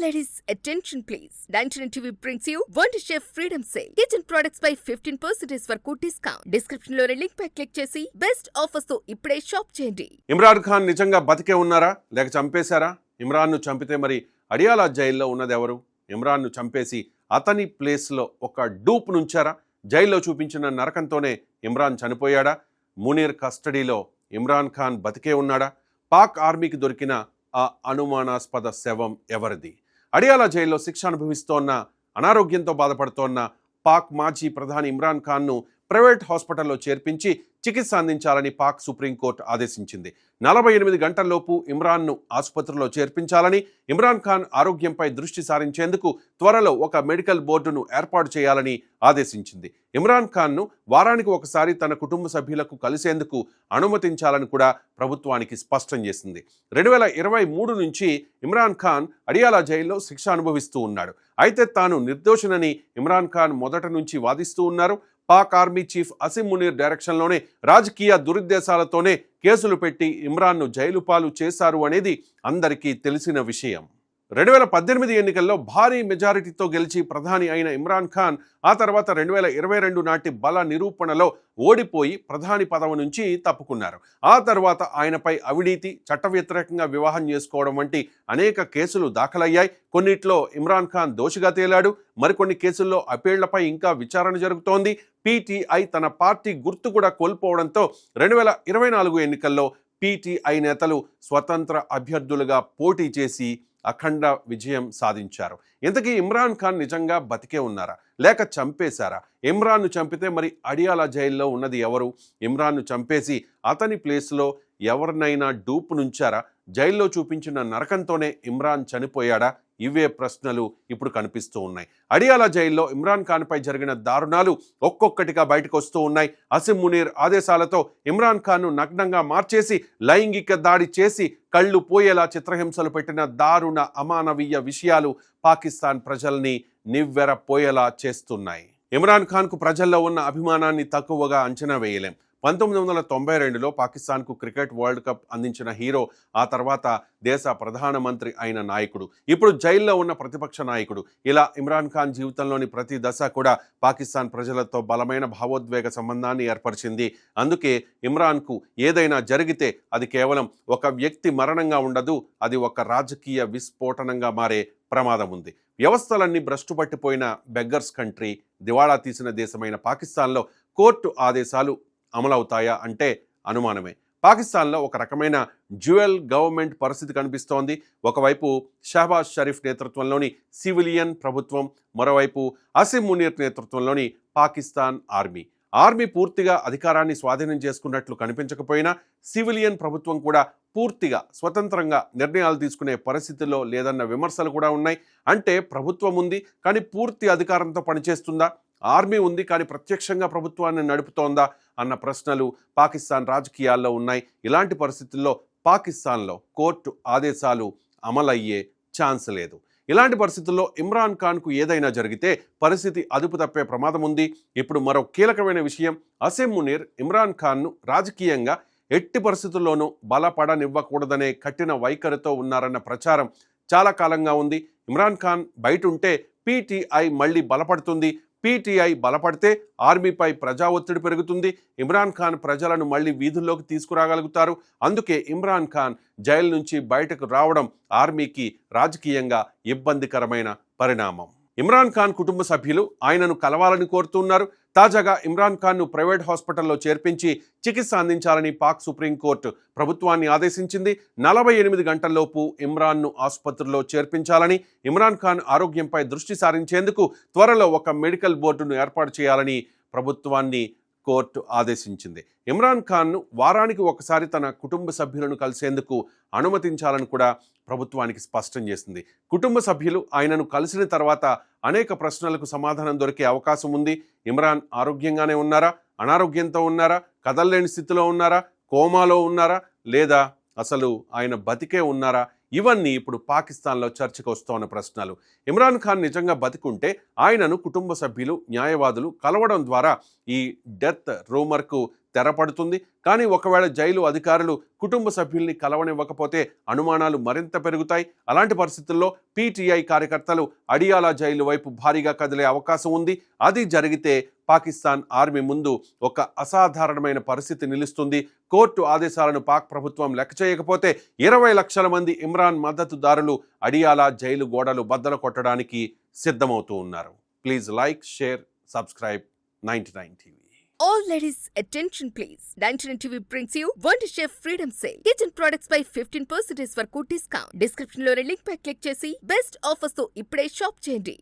ladies, attention please. 99 TV brings you Wonder Chef Freedom Sale. Kitchen products by 15% వరకు discount. Description లో link పై click చేసి best offers తో ఇప్పుడే shop చేయండి. ఇమ్రాన్ ఖాన్ నిజంగా బతికే ఉన్నారా లేక చంపేశారా? ఇమ్రాన్ను చంపితే మరి అడియాలా జైల్లో ఉన్నది ఎవరు? ఇమ్రాన్ను చంపేసి అతని ప్లేస్లో ఒక డూప్ నుంచారా? జైల్లో చూపించిన నరకంతోనే ఇమ్రాన్ చనిపోయాడా? మునీర్ కస్టడీలో ఇమ్రాన్ ఖాన్ బతికే ఉన్నాడా? పాక్ ఆర్మీకి దొరికిన ఆ అనుమానాస్పద శవం ఎవరిది? అడియాలా జైల్లో శిక్ష అనుభవిస్తోన్న, అనారోగ్యంతో బాధపడుతోన్న పాక్ మాజీ ప్రధాని ఇమ్రాన్ ఖాన్ను ప్రైవేట్ హాస్పిటల్లో చేర్పించి చికిత్స అందించాలని పాక్ సుప్రీంకోర్టు ఆదేశించింది. 48 గంటల్లోపు ఇమ్రాన్ను ఆసుపత్రిలో చేర్పించాలని, ఇమ్రాన్ ఖాన్ ఆరోగ్యంపై దృష్టి సారించేందుకు త్వరలో ఒక మెడికల్ బోర్డును ఏర్పాటు చేయాలని ఆదేశించింది. ఇమ్రాన్ ఖాన్ను వారానికి ఒకసారి తన కుటుంబ సభ్యులకు కలిసేందుకు అనుమతించాలని కూడా ప్రభుత్వానికి స్పష్టం చేసింది. 2023 నుంచి ఇమ్రాన్ ఖాన్ అడియాలా జైల్లో శిక్ష అనుభవిస్తూ ఉన్నాడు. అయితే తాను నిర్దోషినని ఇమ్రాన్ ఖాన్ మొదట నుంచి వాదిస్తూ ఉన్నారు. పాక్ ఆర్మీ చీఫ్ అసిమ్ మునీర్ డైరెక్షన్లోనే రాజకీయ దురుద్దేశాలతోనే కేసులు పెట్టి ఇమ్రాన్ను జైలు పాలు చేశారు అనేది అందరికీ తెలిసిన విషయం. 2018 ఎన్నికల్లో భారీ మెజారిటీతో గెలిచి ప్రధాని అయిన ఇమ్రాన్ ఖాన్ ఆ తర్వాత 2022 నాటి బల నిరూపణలో ఓడిపోయి ప్రధాని పదవి నుంచి తప్పుకున్నారు. ఆ తర్వాత ఆయనపై అవినీతి, చట్ట వ్యతిరేకంగా వివాహం చేసుకోవడం వంటి అనేక కేసులు దాఖలయ్యాయి. కొన్నిట్లో ఇమ్రాన్ ఖాన్ దోషిగా తేలాడు. మరికొన్ని కేసుల్లో అపీళ్లపై ఇంకా విచారణ జరుగుతోంది. పీటీఐ తన పార్టీ గుర్తు కూడా కోల్పోవడంతో 2024 ఎన్నికల్లో పీటీఐ నేతలు స్వతంత్ర అభ్యర్థులుగా పోటీ చేసి అఖండ విజయం సాధించారు. ఇంతకీ ఇమ్రాన్ ఖాన్ నిజంగా బతికే ఉన్నారా లేక చంపేశారా? ఇమ్రాన్ను చంపితే మరి అడియాలా జైల్లో ఉన్నది ఎవరు? ఇమ్రాన్ను చంపేసి అతని ప్లేస్లో ఎవరినైనా డూప్ నుంచారా? జైల్లో చూపించిన నరకంతోనే ఇమ్రాన్ చనిపోయాడా? ఇవే ప్రశ్నలు ఇప్పుడు కనిపిస్తూ ఉన్నాయి. అడియాలా జైల్లో ఇమ్రాన్ ఖాన్పై జరిగిన దారుణాలు ఒక్కొక్కటిగా బయటకు వస్తూ ఉన్నాయి. అసిమ్ మునీర్ ఆదేశాలతో ఇమ్రాన్ ఖాన్ను నగ్నంగా మార్చేసి లైంగిక దాడి చేసి కళ్ళు పోయేలా చిత్రహింసలు పెట్టిన దారుణ అమానవీయ విషయాలు పాకిస్తాన్ ప్రజల్ని నివ్వెరపోయేలా చేస్తున్నాయి. ఇమ్రాన్ ఖాన్కు ప్రజల్లో ఉన్న అభిమానాన్ని తక్కువగా అంచనా వేయలేం. 1992లో పాకిస్తాన్కు క్రికెట్ వరల్డ్ కప్ అందించిన హీరో, ఆ తర్వాత దేశ ప్రధానమంత్రి అయిన నాయకుడు, ఇప్పుడు జైల్లో ఉన్న ప్రతిపక్ష నాయకుడు. ఇలా ఇమ్రాన్ ఖాన్ జీవితంలోని ప్రతి దశ కూడా పాకిస్తాన్ ప్రజలతో బలమైన భావోద్వేగ సంబంధాన్ని ఏర్పరిచింది. అందుకే ఇమ్రాన్కు ఏదైనా జరిగితే అది కేవలం ఒక వ్యక్తి మరణంగా ఉండదు, అది ఒక రాజకీయ విస్ఫోటనంగా మారే ప్రమాదం ఉంది. వ్యవస్థలన్నీ భ్రష్టు పట్టిపోయిన బెగ్గర్స్ కంట్రీ, దివాళా తీసిన దేశమైన పాకిస్తాన్లో కోర్టు ఆదేశాలు అమలవుతాయా అంటే అనుమానమే. పాకిస్తాన్లో ఒక రకమైన డ్యూయల్ గవర్నమెంట్ పరిస్థితి కనిపిస్తోంది. ఒకవైపు షహబాజ్ షరీఫ్ నేతృత్వంలోని సివిలియన్ ప్రభుత్వం, మరోవైపు అసిమ్ మునీర్ నేతృత్వంలోని పాకిస్తాన్ ఆర్మీ పూర్తిగా అధికారాన్ని స్వాధీనం చేసుకున్నట్లు కనిపించకపోయినా సివిలియన్ ప్రభుత్వం కూడా పూర్తిగా స్వతంత్రంగా నిర్ణయాలు తీసుకునే పరిస్థితుల్లో లేదన్న విమర్శలు కూడా ఉన్నాయి. అంటే ప్రభుత్వం ఉంది కానీ పూర్తి అధికారంతో పనిచేస్తుందా? ఆర్మీ ఉంది కానీ ప్రత్యక్షంగా ప్రభుత్వాన్ని నడుపుతోందా అన్న ప్రశ్నలు పాకిస్తాన్ రాజకీయాల్లో ఉన్నాయి. ఇలాంటి పరిస్థితుల్లో పాకిస్తాన్లో కోర్టు ఆదేశాలు అమలయ్యే ఛాన్స్ లేదు. ఇలాంటి పరిస్థితుల్లో ఇమ్రాన్ ఖాన్కు ఏదైనా జరిగితే పరిస్థితి అదుపు తప్పే ప్రమాదం ఉంది. ఇప్పుడు మరో కీలకమైన విషయం, అసిమ్ మునీర్ ఇమ్రాన్ ఖాన్ను రాజకీయంగా ఎట్టి పరిస్థితుల్లోనూ బలపడనివ్వకూడదనే కఠిన వైఖరితో ఉన్నారన్న ప్రచారం చాలా కాలంగా ఉంది. ఇమ్రాన్ ఖాన్ బయట ఉంటే పీటీఐ మళ్ళీ బలపడుతుంది, పీటీఐ బలపడితే ఆర్మీపై ప్రజా ఒత్తిడి పెరుగుతుంది, ఇమ్రాన్ ఖాన్ ప్రజలను మళ్ళీ వీధుల్లోకి తీసుకురాగలుగుతారు. అందుకే ఇమ్రాన్ ఖాన్ జైలు నుంచి బయటకు రావడం ఆర్మీకి రాజకీయంగా ఇబ్బందికరమైన పరిణామం. ఇమ్రాన్ ఖాన్ కుటుంబ సభ్యులు ఆయనను కలవాలని కోరుతున్నారు. తాజాగా ఇమ్రాన్ ఖాన్ను ప్రైవేట్ హాస్పిటల్లో చేర్పించి చికిత్స అందించాలని పాక్ సుప్రీంకోర్టు ప్రభుత్వాన్ని ఆదేశించింది. 48 గంటల్లోపు ఇమ్రాన్ను ఆసుపత్రిలో చేర్పించాలని, ఇమ్రాన్ ఖాన్ ఆరోగ్యంపై దృష్టి సారించేందుకు త్వరలో ఒక మెడికల్ బోర్డును ఏర్పాటు చేయాలని ప్రభుత్వాన్ని కోర్టు ఆదేశించింది. ఇమ్రాన్ ఖాన్ను వారానికి ఒకసారి తన కుటుంబ సభ్యులను కలిసేందుకు అనుమతించాలని కూడా ప్రభుత్వానికి స్పష్టం చేసింది. కుటుంబ సభ్యులు ఆయనను కలిసిన తర్వాత అనేక ప్రశ్నలకు సమాధానం దొరికే అవకాశం ఉంది. ఇమ్రాన్ ఆరోగ్యంగానే ఉన్నారా, అనారోగ్యంతో ఉన్నారా, కదలలేని స్థితిలో ఉన్నారా, కోమాలో ఉన్నారా, లేదా అసలు ఆయన బతికే ఉన్నారా? ఇవన్నీ ఇప్పుడు పాకిస్తాన్లో చర్చకు వస్తున్న ప్రశ్నలు. ఇమ్రాన్ ఖాన్ నిజంగా బతికుంటే ఆయనను కుటుంబ సభ్యులు, న్యాయవాదులు కలవడం ద్వారా ఈ డెత్ రూమర్కు తెరపడుతుంది. కానీ ఒకవేళ జైలు అధికారులు కుటుంబ సభ్యుల్ని కలవనివ్వకపోతే అనుమానాలు మరింత పెరుగుతాయి. అలాంటి పరిస్థితుల్లో పీటీఐ కార్యకర్తలు అడియాలా జైలు వైపు భారీగా కదిలే అవకాశం ఉంది. అది జరిగితే పాకిస్తాన్ ఆర్మీ ముందు ఒక అసాధారణమైన పరిస్థితి నిలుస్తుంది. కోర్టు ఆదేశాలను పాక్ ప్రభుత్వం లెక్క చేయకపోతే 20 లక్షల మంది ఇమ్రాన్ మద్దతుదారులు అడియాలా జైలు గోడలు బద్దలు కొట్టడానికి సిద్ధమవుతూ ఉన్నారు. Please like, share, subscribe 99 TV. All ladies, attention please. 99 TV brings you Wonder Chef Freedom Sale. Kitchen products by 15% for good discount. Description లో లింక్ పై క్లిక్ చేసి బెస్ట్ ఆఫర్స్ తో ఇప్పుడే షాప్ చేయండి.